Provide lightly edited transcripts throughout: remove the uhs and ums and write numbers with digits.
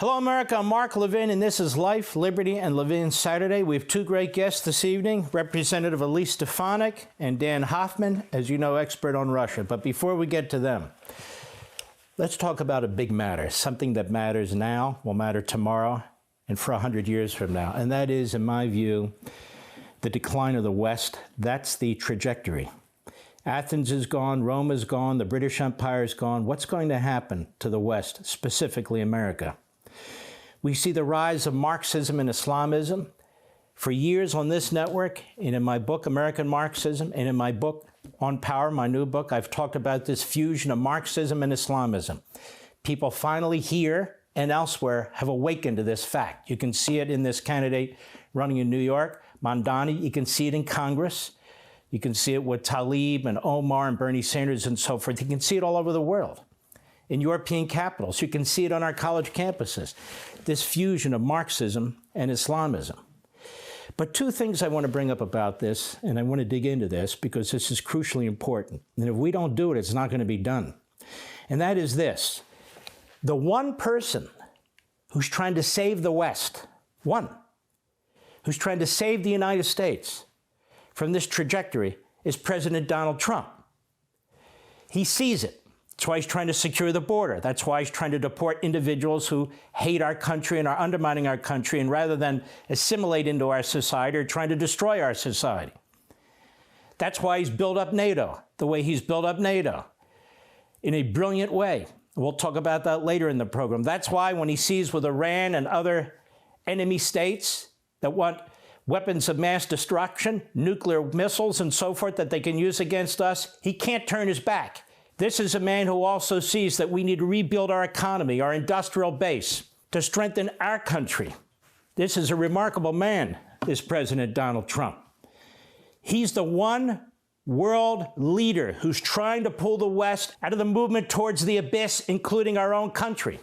Hello, America. I'm Mark Levin, and this is Life, Liberty, and Levin Saturday. We have two great guests this evening, Representative Elise Stefanik and Dan Hoffman, as you know, expert on Russia. But before we get to them, let's talk about a big matter, something that matters now, will matter tomorrow, and for 100 years from now. And that is, in my view, the decline of the West. That's the trajectory. Athens is gone, Rome is gone, the British Empire is gone. What's going to happen to the West, specifically America? We see the rise of Marxism and Islamism. For years on this network, and in my book, American Marxism, and in my book, On Power, my new book, I've talked about this fusion of Marxism and Islamism. People finally here and elsewhere have awakened to this fact. You can see it in this candidate running in New York, Mamdani. You can see it in Congress. You can see it with Tlaib and Omar and Bernie Sanders and so forth. You can see it all over the world. In European capitals. You can see it on our college campuses, this fusion of Marxism and Islamism. But two things I want to bring up about this, and I want to dig into this because this is crucially important. And if we don't do it, it's not going to be done. And that is this. The one person who's trying to save the West, who's trying to save the United States from this trajectory is President Donald Trump. He sees it. That's why he's trying to secure the border. That's why he's trying to deport individuals who hate our country and are undermining our country, and rather than assimilate into our society, are trying to destroy our society. That's why he's built up NATO the way he's built up NATO, in a brilliant way. We'll talk about that later in the program. That's why when he sees with Iran and other enemy states that want weapons of mass destruction, nuclear missiles and so forth that they can use against us, he can't turn his back. This is a man who also sees that we need to rebuild our economy, our industrial base, to strengthen our country. This is a remarkable man, this President Donald Trump. He's the one world leader who's trying to pull the West out of the movement towards the abyss, including our own country.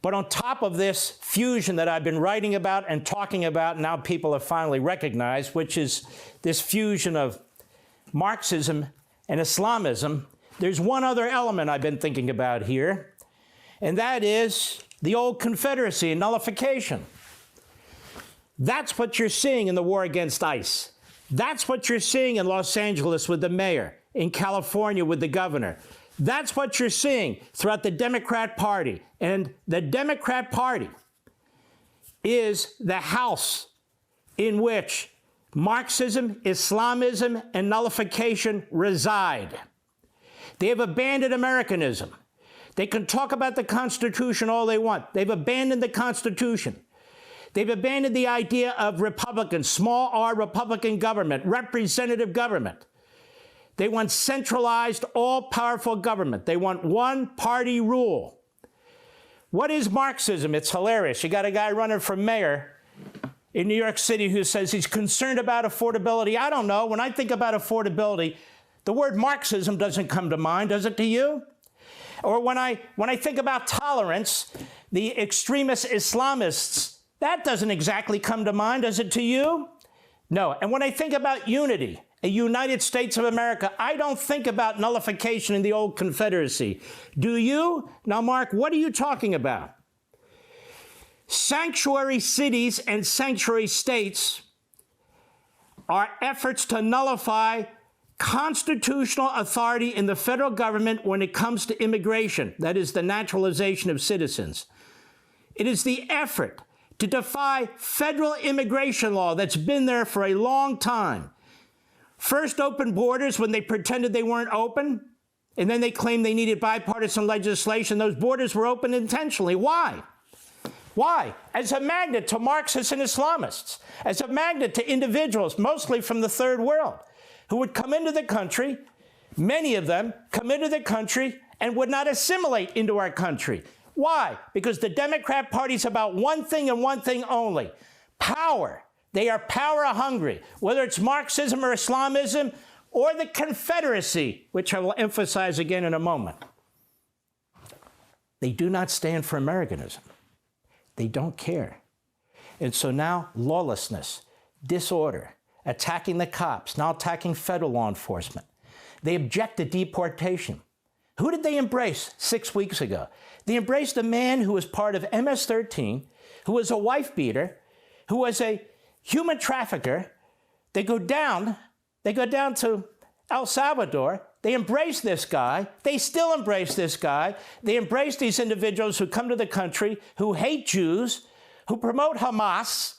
But on top of this fusion that I've been writing about and talking about, now people have finally recognized, which is this fusion of Marxism and Islamism, there's one other element I've been thinking about here, and that is the old Confederacy and nullification. That's what you're seeing in the war against ICE. That's what you're seeing in Los Angeles with the mayor, in California with the governor. That's what you're seeing throughout the Democrat Party. And the Democrat Party is the house in which Marxism, Islamism, and nullification reside. They have abandoned Americanism. They can talk about the Constitution all they want. They've abandoned the Constitution. They've abandoned the idea of Republican, small r Republican government, representative government. They want centralized, all-powerful government. They want one-party rule. What is Marxism? It's hilarious. You got a guy running for mayor in New York City who says he's concerned about affordability. I don't know. When I think about affordability, the word Marxism doesn't come to mind, does it to you? Or when I think about tolerance, the extremist Islamists, that doesn't exactly come to mind, does it to you? No. And when I think about unity, a United States of America, I don't think about nullification in the old Confederacy. Do you? Now, Mark, what are you talking about? Sanctuary cities and sanctuary states are efforts to nullify constitutional authority in the federal government when it comes to immigration, that is the naturalization of citizens. It is the effort to defy federal immigration law that's been there for a long time. First open borders when they pretended they weren't open, and then they claimed they needed bipartisan legislation. Those borders were open intentionally. Why? Why? As a magnet to Marxists and Islamists, as a magnet to individuals, mostly from the third world, who would come into the country, many of them come into the country and would not assimilate into our country. Why? Because the Democrat Party's about one thing and one thing only, power. They are power hungry, whether it's Marxism or Islamism or the Confederacy, which I will emphasize again in a moment. They do not stand for Americanism. They don't care. And so now lawlessness, disorder, attacking the cops, now attacking federal law enforcement. They object to deportation. Who did they embrace 6 weeks ago? They embraced a man who was part of MS-13, who was a wife beater, who was a human trafficker. They go down to El Salvador. They embrace this guy. They still embrace this guy. They embrace these individuals who come to the country, who hate Jews, who promote Hamas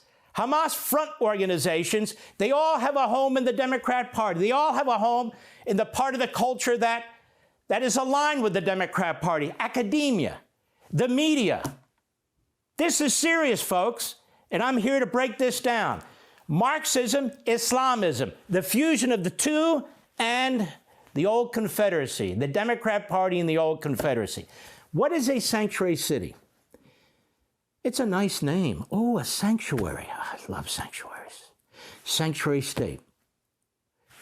front organizations. They all have a home in the Democrat Party. They all have a home in the part of the culture that is aligned with the Democrat Party, academia, the media. This is serious, folks, and I'm here to break this down. Marxism, Islamism, the fusion of the two, and the old Confederacy, the Democrat Party and the old Confederacy. What is a sanctuary city? It's a nice name. Oh, a sanctuary. Oh, I love sanctuaries. Sanctuary state.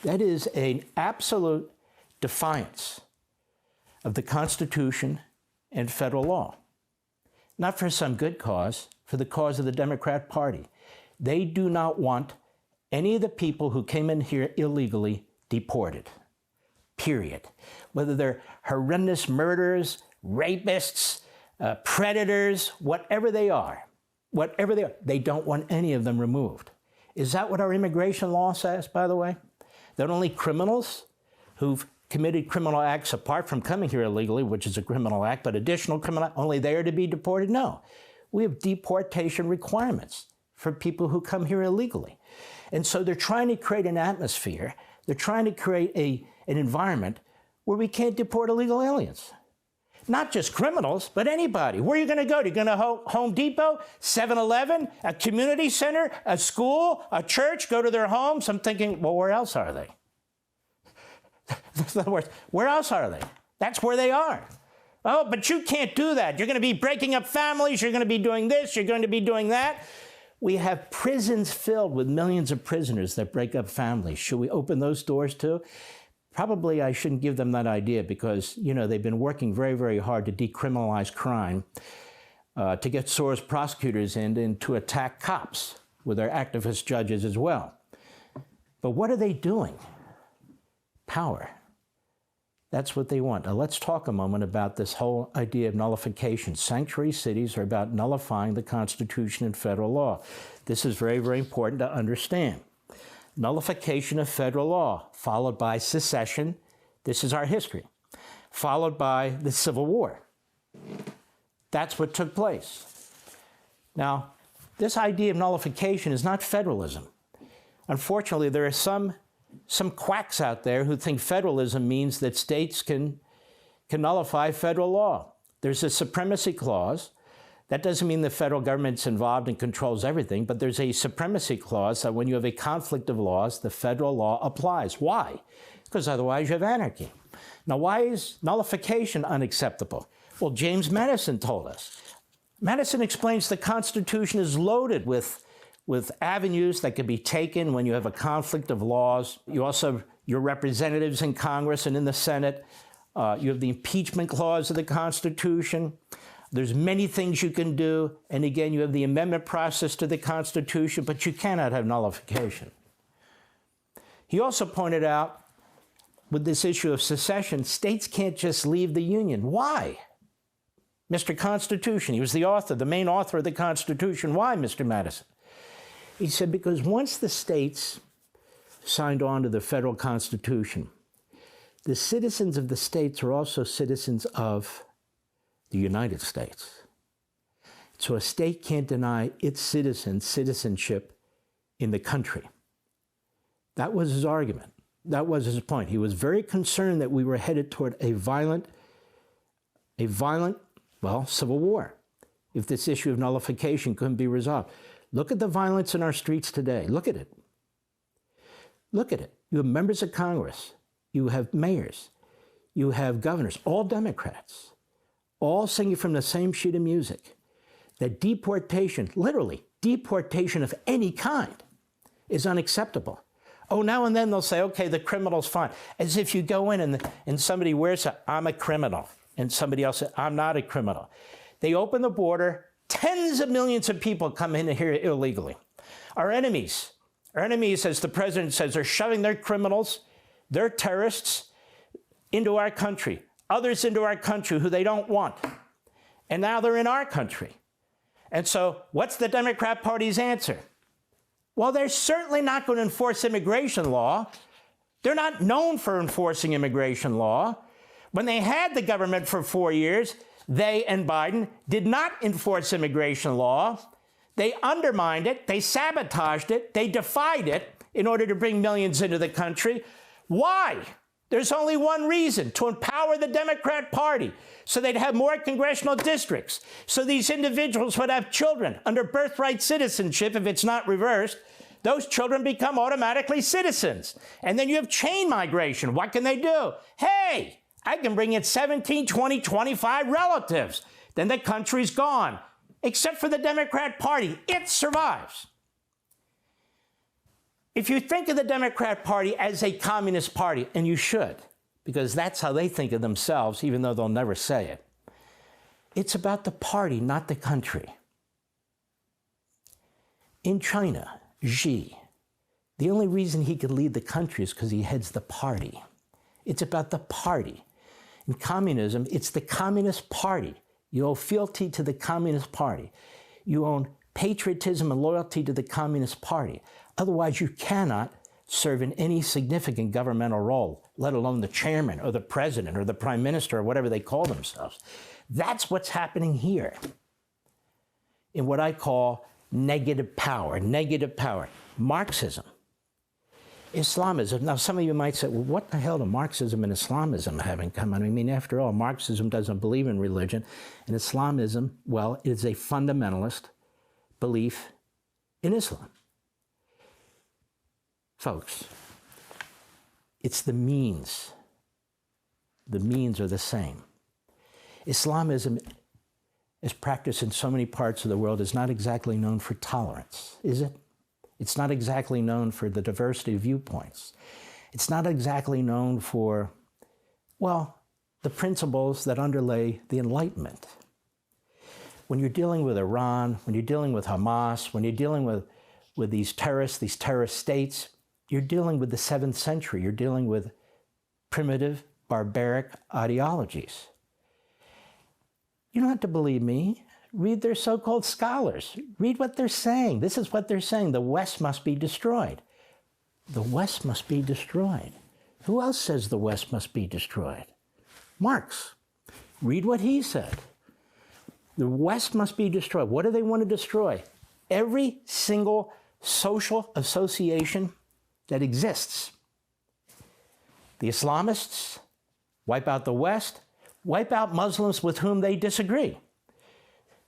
That is an absolute defiance of the Constitution and federal law. Not for some good cause, for the cause of the Democrat Party. They do not want any of the people who came in here illegally deported, period. Whether they're horrendous murderers, rapists, predators, whatever they are, they don't want any of them removed. Is that what our immigration law says, by the way? That only criminals who've committed criminal acts apart from coming here illegally, which is a criminal act, but additional criminal, only they are to be deported? No. We have deportation requirements for people who come here illegally. And so they're trying to create an atmosphere, they're trying to create an environment where we can't deport illegal aliens. Not just criminals, but anybody. Where are you going to go? Are you going to Home Depot, 7-Eleven, a community center, a school, a church, go to their homes? I'm thinking, well, where else are they? In other words, where else are they? That's where they are. Oh, but you can't do that. You're going to be breaking up families. You're going to be doing this. You're going to be doing that. We have prisons filled with millions of prisoners that break up families. Should we open those doors too? Probably I shouldn't give them that idea because, you know, they've been working very, very hard to decriminalize crime, to get Soros prosecutors in and to attack cops with their activist judges as well. But what are they doing? Power. That's what they want. Now let's talk a moment about this whole idea of nullification. Sanctuary cities are about nullifying the Constitution and federal law. This is very, very important to understand. Nullification of federal law, followed by secession. This is our history. Followed by the Civil War. That's what took place. Now, this idea of nullification is not federalism. Unfortunately, there are some quacks out there who think federalism means that states can nullify federal law. There's a supremacy clause. That doesn't mean the federal government's involved and controls everything, but there's a supremacy clause that when you have a conflict of laws, the federal law applies. Why? Because otherwise you have anarchy. Now, why is nullification unacceptable? Well, James Madison told us. Madison explains the Constitution is loaded with avenues that can be taken when you have a conflict of laws. You also have your representatives in Congress and in the Senate. You have the impeachment clause of the Constitution. There's many things you can do. And again, you have the amendment process to the Constitution, but you cannot have nullification. He also pointed out with this issue of secession, states can't just leave the Union. Why? Mr. Constitution, he was the author, the main author of the Constitution. Why, Mr. Madison? He said, because once the states signed on to the federal Constitution, the citizens of the states are also citizens of the United States. So a state can't deny its citizens citizenship in the country. That was his argument. That was his point. He was very concerned that we were headed toward a violent, civil war if this issue of nullification couldn't be resolved. Look at the violence in our streets today. Look at it. Look at it. You have members of Congress. You have mayors. You have governors, all Democrats, all singing from the same sheet of music. That deportation, literally, deportation of any kind is unacceptable. Oh, now and then they'll say, okay, the criminal's fine. As if you go in and somebody wears I'm a criminal, and somebody else says, I'm not a criminal. They open the border, tens of millions of people come in here illegally. Our enemies, as the president says, are shoving their criminals, their terrorists, into our country. others into our country who they don't want. And now they're in our country. And so what's the Democrat Party's answer? Well, they're certainly not going to enforce immigration law. They're not known for enforcing immigration law. When they had the government for 4 years, they and Biden did not enforce immigration law. They undermined it, they sabotaged it, they defied it in order to bring millions into the country. Why? There's only one reason: to empower the Democrat Party so they'd have more congressional districts, so these individuals would have children under birthright citizenship. If it's not reversed, those children become automatically citizens. And then you have chain migration. What can they do? Hey, I can bring in 17, 20, 25 relatives. Then the country's gone. Except for the Democrat Party, it survives. If you think of the Democrat Party as a communist party, and you should, because that's how they think of themselves, even though they'll never say it, it's about the party, not the country. In China, Xi, the only reason he could lead the country is because he heads the party. It's about the party. In communism, it's the Communist Party. You owe fealty to the Communist Party. You owe patriotism and loyalty to the Communist Party. Otherwise, you cannot serve in any significant governmental role, let alone the chairman or the president or the prime minister or whatever they call themselves. That's what's happening here in what I call negative power. Negative power. Marxism. Islamism. Now, some of you might say, well, what the hell do Marxism and Islamism have in common? I mean, after all, Marxism doesn't believe in religion, and Islamism, well, is a fundamentalist belief in Islam. Folks, it's the means. The means are the same. Islamism, as practiced in so many parts of the world, is not exactly known for tolerance, is it? It's not exactly known for the diversity of viewpoints. It's not exactly known for, well, the principles that underlay the Enlightenment. When you're dealing with Iran, when you're dealing with Hamas, when you're dealing with these terrorist states, you're dealing with the 7th century. You're dealing with primitive, barbaric ideologies. You don't have to believe me. Read their so-called scholars. Read what they're saying. This is what they're saying. The West must be destroyed. The West must be destroyed. Who else says the West must be destroyed? Marx. Read what he said. The West must be destroyed. What do they want to destroy? Every single social association that exists. The Islamists wipe out the West, wipe out Muslims with whom they disagree.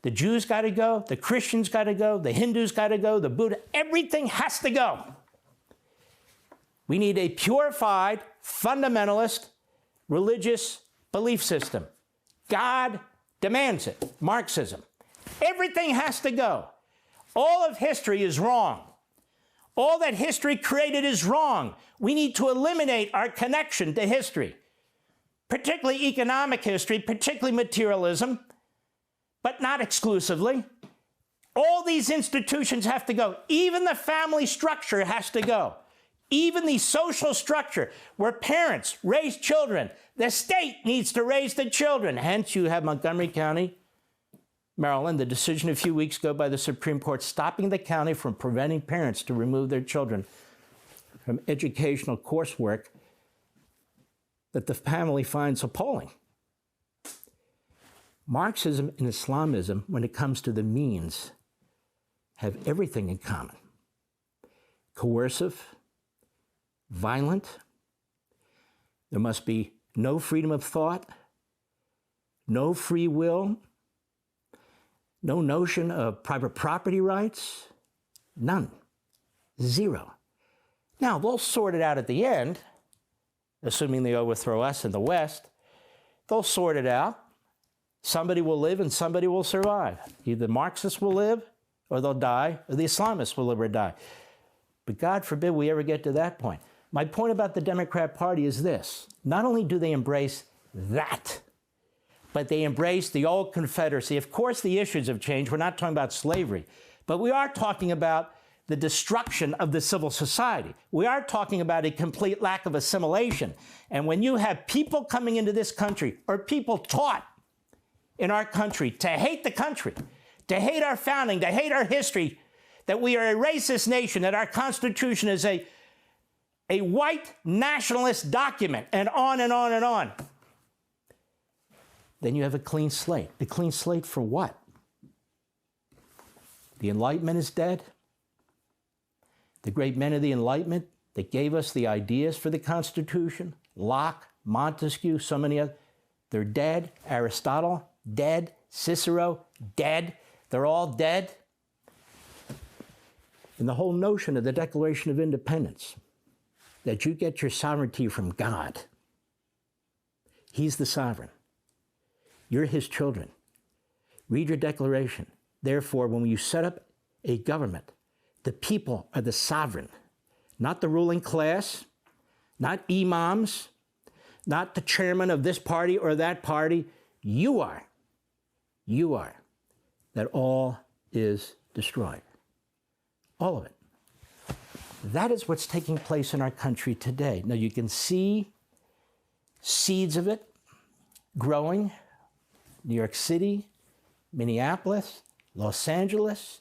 The Jews got to go, the Christians got to go, the Hindus got to go, the Buddha, everything has to go. We need a purified, fundamentalist, religious belief system. God demands it. Marxism. Everything has to go. All of history is wrong. All that history created is wrong. We need to eliminate our connection to history, particularly economic history, particularly materialism, but not exclusively. All these institutions have to go. Even the family structure has to go. Even the social structure where parents raise children. The state needs to raise the children. Hence, you have Montgomery County, Maryland, the decision a few weeks ago by the Supreme Court stopping the county from preventing parents to remove their children from educational coursework that the family finds appalling. Marxism and Islamism, when it comes to the means, have everything in common. Coercive, violent. There must be no freedom of thought, no free will, no notion of private property rights, none, zero. Now, they'll sort it out at the end, assuming they overthrow us in the West. They'll sort it out. Somebody will live and somebody will survive. Either the Marxists will live or they'll die, or the Islamists will live or die. But God forbid we ever get to that point. My point about the Democrat Party is this. Not only do they embrace that, but they embrace the old Confederacy. Of course, the issues have changed. We're not talking about slavery, but we are talking about the destruction of the civil society. We are talking about a complete lack of assimilation. And when you have people coming into this country, or people taught in our country to hate the country, to hate our founding, to hate our history, that we are a racist nation, that our Constitution is a white nationalist document, and on and on and on, then you have a clean slate. A clean slate for what? The Enlightenment is dead. The great men of the Enlightenment that gave us the ideas for the Constitution, Locke, Montesquieu, so many others, they're dead. Aristotle, dead. Cicero, dead. They're all dead. And the whole notion of the Declaration of Independence, that you get your sovereignty from God. He's the sovereign. You're his children. Read your declaration. Therefore, when you set up a government, the people are the sovereign, not the ruling class, not imams, not the chairman of this party or that party. You are. You are. That all is destroyed. All of it. That is what's taking place in our country today. Now, you can see seeds of it growing. New York City, Minneapolis, Los Angeles,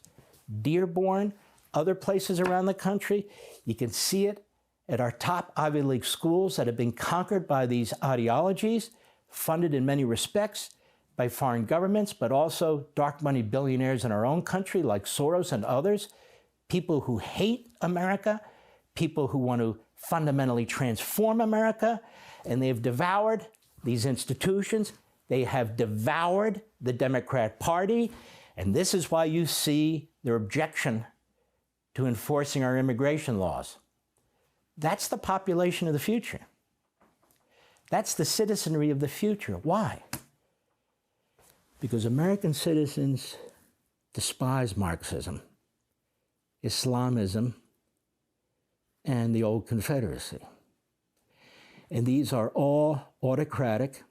Dearborn, other places around the country. You can see it at our top Ivy League schools that have been conquered by these ideologies, funded in many respects by foreign governments, but also dark money billionaires in our own country like Soros and others, people who hate America, people who want to fundamentally transform America, and they have devoured these institutions. They have devoured the Democrat Party, and this is why you see their objection to enforcing our immigration laws. That's the population of the future. That's the citizenry of the future. Why? Because American citizens despise Marxism, Islamism, and the old Confederacy. And these are all autocratic,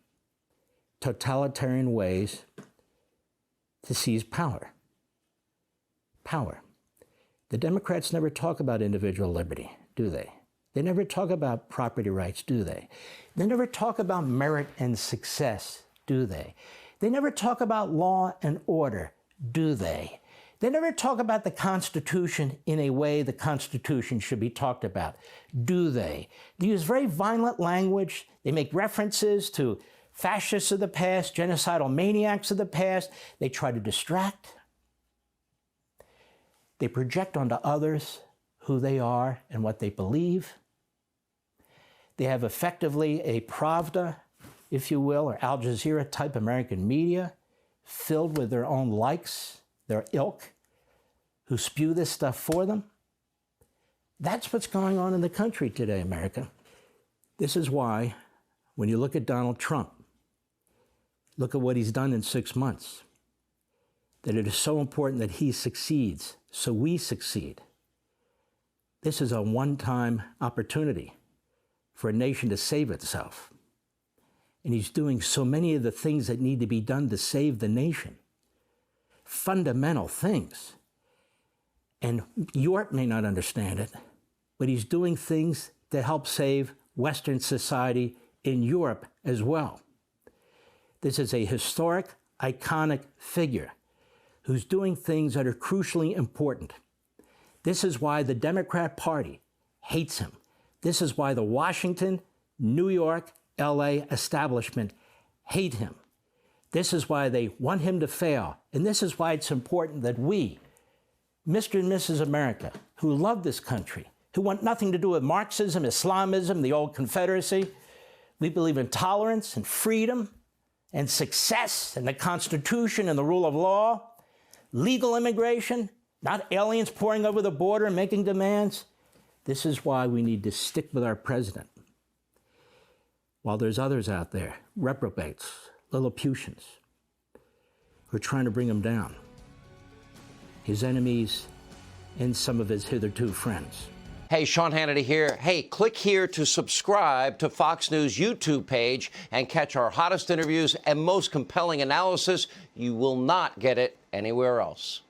totalitarian ways to seize power. Power. The Democrats never talk about individual liberty, do they? They never talk about property rights, do they? They never talk about merit and success, do they? They never talk about law and order, do they? They never talk about the Constitution in a way the Constitution should be talked about, do they? They use very violent language. They make references to fascists of the past, genocidal maniacs of the past. They try to distract. They project onto others who they are and what they believe. They have effectively a Pravda, if you will, or Al Jazeera type American media filled with their own likes, their ilk, who spew this stuff for them. That's what's going on in the country today, America. This is why, when you look at Donald Trump, look at what he's done in 6 months, that it is so important that he succeeds, so we succeed. This is a one-time opportunity for a nation to save itself. And he's doing so many of the things that need to be done to save the nation. Fundamental things. And Europe may not understand it, but he's doing things to help save Western society in Europe as well. This is a historic, iconic figure who's doing things that are crucially important. This is why the Democrat Party hates him. This is why the Washington, New York, LA establishment hate him. This is why they want him to fail. And this is why it's important that we, Mr. and Mrs. America, who love this country, who want nothing to do with Marxism, Islamism, the old Confederacy, we believe in tolerance and freedom and success and the Constitution and the rule of law, legal immigration, not aliens pouring over the border and making demands. This is why we need to stick with our president. While there's others out there, reprobates, Lilliputians, who are trying to bring him down, his enemies and some of his hitherto friends. Hey, Sean Hannity here. Hey, click here to subscribe to Fox News YouTube page and catch our hottest interviews and most compelling analysis. You will not get it anywhere else.